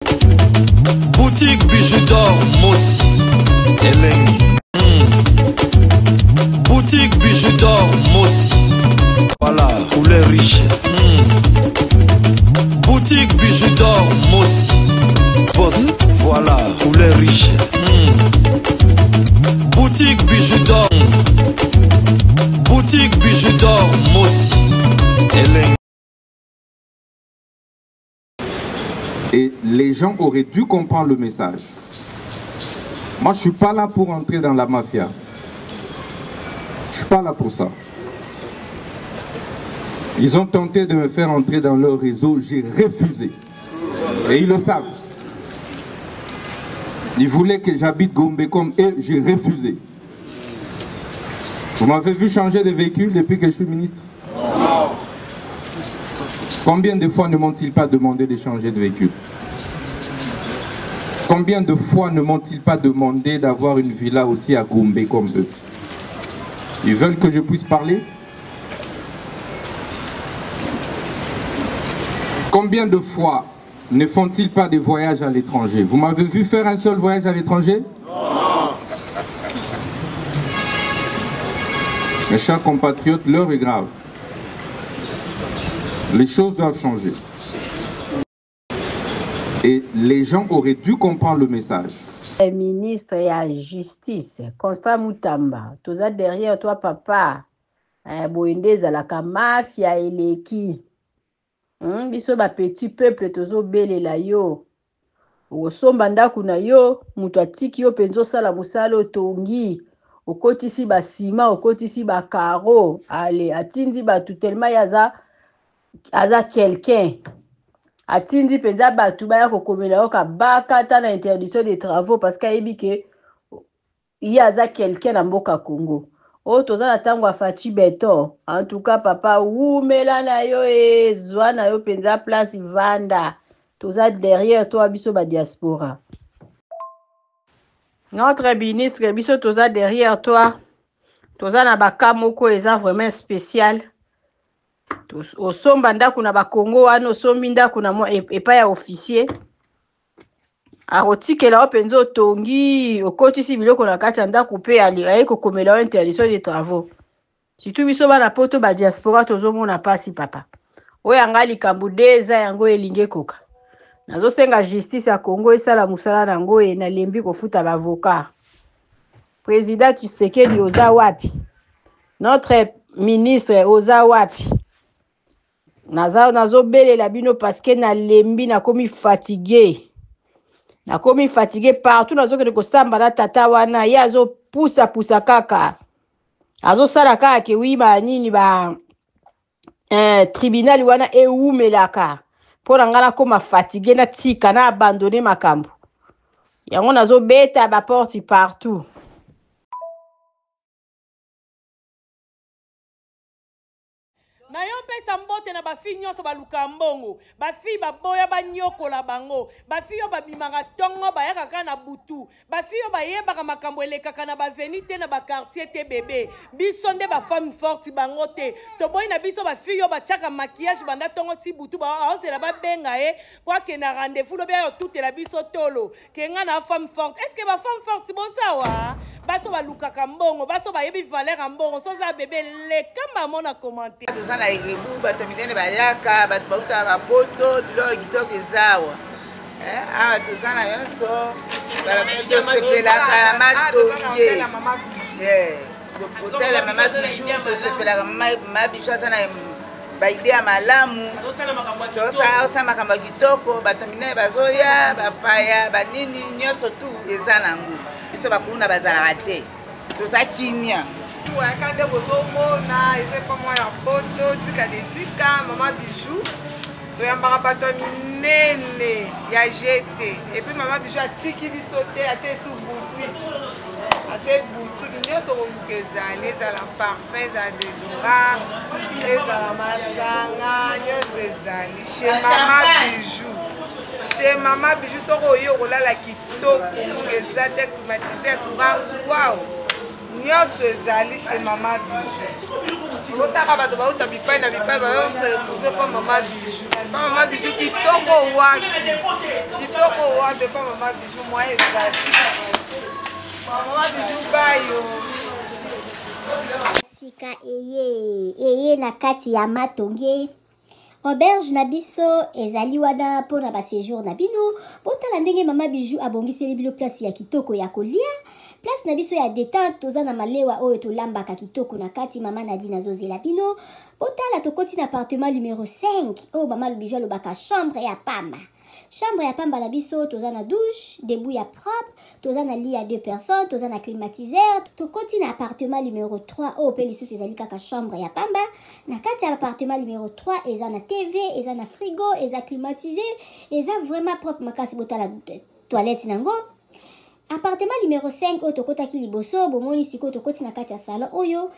Boutique Bijou d'Or Mossi Elengi. Boutique Bijou d'Or Mossi. Voilà, couleur riche. Boutique Bijou d'Or Mossi. Voilà, couleur riche. Boutique Bijou d'Or. Boutique Bijou d'Or Mossi Elengi. Et les gens auraient dû comprendre le message. Moi, je ne suis pas là pour entrer dans la mafia. Je ne suis pas là pour ça. Ils ont tenté de me faire entrer dans leur réseau, j'ai refusé. Et ils le savent. Ils voulaient que j'habite Gombe comme eux, j'ai refusé. Vous m'avez vu changer de véhicule depuis que je suis ministre? Combien de fois ne m'ont-ils pas demandé de changer de véhicule? Combien de fois ne m'ont-ils pas demandé d'avoir une villa aussi à Gombe comme eux? Ils veulent que je puisse parler? Combien de fois ne font-ils pas des voyages à l'étranger? Vous m'avez vu faire un seul voyage à l'étranger? Mes chers compatriotes, l'heure est grave. Les choses doivent changer. Et les gens auraient dû comprendre le message. Ministre de la Justice, Constant Moutamba, tout ça derrière toi, papa. Boindeza la mafia eleki. Biso ba petit peuple tozo bele la yo. Osomba ndaku na yo, mutu atiki yo penzo sala musala tongi. Okotisi ba sima, okotisi ba karo. Allez, atindi ba tout tellement yaza quelqu'un. Atindi penza batu baya kokomela yo ka baka ta na interdiction des travaux parce qu'ayebi ke yaza quelqu'un na mboka Congo. Oh toza na tango afati beton. En tout cas papa oumela na yo zwa na yo penza place vanda. Toza derrière toi biso ba diaspora. Notre ministre biso toza derrière toi. Toza na baka moko eza vraiment spécial. Osomba ndaku na bakongo wana osombi ndaku na epa ya officier arotikela openzo tongi okotisi biloko na kati ya ndaku pe aye kokomela interdiction des travaux surtout biso bana poto ba diaspora tozomona pasi papa oyo anga likambo deza yango elinge koka nazosenga justice ya Congo esala musala nango na lembi kofuta ba avocat président Tshisekedi oza wapi notre ministre oza wapi Nazo bele la bino parce que na lembi na komi fatigué. Na komi fatigué partout nazo ke ko samba na tata wana ya zo pusa kaka. Azo sala kaka ke wi ba nini ba tribunal wana eumelaka. Pona ngana koma fatigué na tika na abandonner makambo. Yango nazo beta ba porte partout. Na yo pesa mbote na bafi nyonso baluka mbongo bafi baboya banyokola bango bafi yo babimaka tongo bayaka kaka na butu bafi yo bayebaka makambo elekaka na baveni te na bakartier te bebe biso nde bafemme forte bango te toboyi na biso bafi yo batiaka maquillage banda tongo ti butu baozela babenga ye po akende na rendez-vous lobi ayo tutela biso tolo ke nga na femme forte est ce que bafemme forte bozawa baso balukaka mbongo baso bayebi valeur ya mbongo soza bebe lekamba mona commenter na ekebu bato minene bayaka bato bauta bapoto biloko kitoko ezawa awa toza na nyonso tosepelaka na matoye kotala mama biju tosepelaka mama biju aza na baide ya malamu tosala makambo ya kitoko bato minene bazoya bapaya banini nyonso tu eza nango biso bakulu na bazalaka te toza kimia wakande bozomona eza pa mwa ya poto tika detika mama biju toyambaka bato minene ya jete epuis mama biju atiki biso te atie esu boutique atie boutique nyonso koluka ezali ezala parfum ezala dedora ezala masanga nyonso ezali chez mama biju chez mama biju soko oyo kolala kitoko eza te climatiser courant wow nyonso ezali chez mama biju otaka bato bauta bipai na bipai bayonse retrouve pa mama bijou pa mama bijou kitoko wapi pa mama bijou mwa ezali mama bijou bayo sika eye na kati ya matonge auberge na biso ezali wana mpona baséjour na bino botala ndenge mama bijou abongiseli bino place ya kitoko ya kolia place na biso ya détente toza na malewa oyo tolambaka kitoko na kati mama Nadine azozela bino botala tokoti na appartement numéro 5 oyo mama bijou alobaka chambre ya pamba chambre ya pamba na biso toza na douche debout ya propre toza na lit ya 2 personnes toza na climatiseur tokoti na appartement numéro 3 oyo pe lisusu ezali kaka chambre ya pamba na kati ya appartement numéro 3 eza na tv eza na frigo eza climatisé eza vraiment propre makasi botala toilette nango appartement numéro 5 oyo tokotaki liboso bomoni sikoyo tokoti na kati ya salon oyo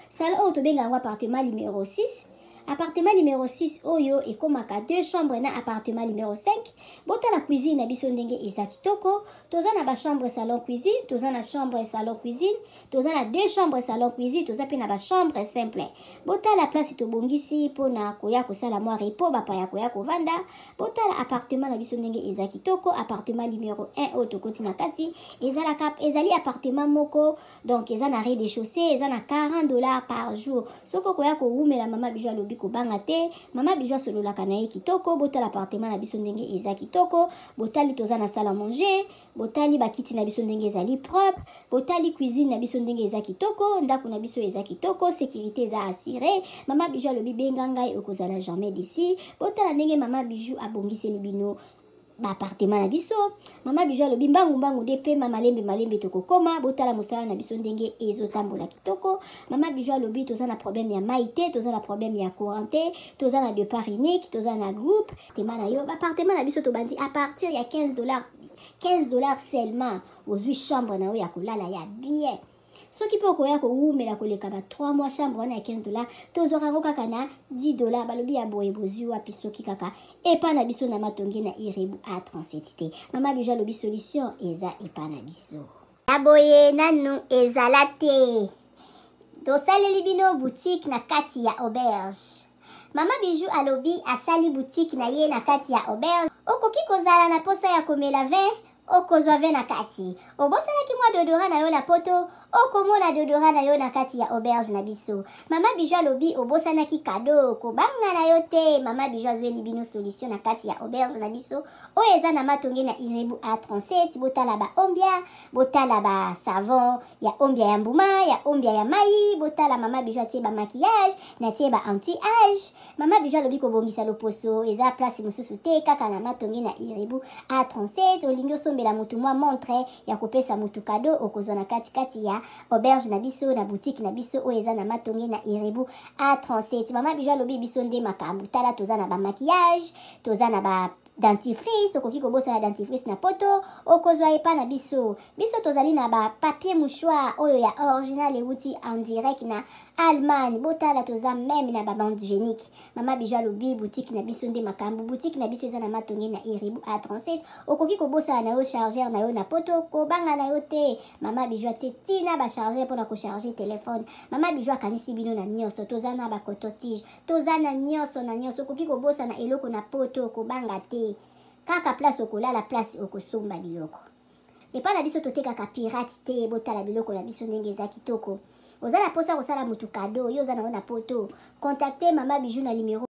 tobenga yango appartement numéro 6 appartement numéro 6 oyo ekomaka 2 chambres na appartement numéro 5 botala cuisine na biso ndenge eza kitoko toza na ba chambre salon cuisine toza na chambre salon cuisine toza na 2 chambres salon cuisine toza pe na ba chambre simple botala place tobongisi mpona koya kosala mwa repos bapaya koya kovanda botala appartement na biso ndenge eza kitoko appartement numéro 1 oyo tokoti na kati ezali appartement moko donc eza na rez-de-chaussée eza na $40 par jour soko koya kowumela mama bijou alobi kobanga te mama bijou asololaka na ye kitoko botala appartement na biso ndenge eza kitoko botali toza na salle à manger botali bakiti na biso ndenge ezali propre botali cuisine na biso ndenge eza kitoko ndako na biso eza kitoko sécurité eza assurée mama bijou alobi benga ngai okozala jamais d'ici botala ndenge mama bijou abongiseli bino appartement na biso mama bijou alobi mbangu de pe malembe tokokoma botala mosala na biso ndenge ezotambola kitoko mama bijou alobi toza na problème ya mai te toza na problème ya courant te toza na départ unique toza na groupe tema na yo appartement na biso tobandi à partir ya $15 seulement ozwi chambre na yo ya kolala ya bien soki mpe okoya kowumela koleka ba 3 mois chambre wana ya $15 tozwaka yango kaka na $10 balobi ya boye bozwi wapi soki kaka epa na biso na matonge na irebu A37 te mama bijou alobi solution eza epa na biso ya boye nanu ezala te tosaleli bino boutique na kati ya auberge mama bijou alobi asali boutique na ye na kati ya auberge okoki kozala na posa ya komela vin okozwa vin na kati obosalaki mwa deodorant na yo na poto okomona deodorant na yo na kati ya auberge na biso mama bijou alobi obosanaki kado kobanga na yo te mama bijou azweli bino solution na kati ya auberge na biso oyo eza na matonge na irebu A37 botala ba ombia botala ba savon ya ombia ya mbuma ya ombia ya mai botala mama bijou atie ba maquillage na tie ba anti-age mama bijou alobi kobongisa loposo eza place mosusu te kaka na matonge na irebu A37 olingi osombela mutu mwa montre ya kopesa mutu kado okozwa na kati ya auberge na biso na boutique na biso oyo eza na matonge na irebu A37 mama bijou alobi biso nde makambo tala toza na ba maquillage toza na ba dentifrice okoki kobosana dentifrice na poto okozwa epa na biso tozali na ba papier mouchoir oyo ya original euti en direct na Allemagne botala toza même na ba bande hygiénique mama bijou alobi boutique na biso nde makambo boutique na biso eza na matonge na irebu A37 okoki kobosana na yo chargeur na yo na poto kobanga na yo te mama bijou atie tina ba chargeur mpona kocharger telefone mama bijou akanisi bino na nyonso toza na ba coton-tige toza na nyonso okoki kobosana eloko na poto kobanga te kaka place okolala place okosomba biloko epa na biso totekaka pirate te botala biloko na biso ndenge eza kitoko oza na posa kosala mutu kado yo oza na yo na poto contacte mama bijou na numéro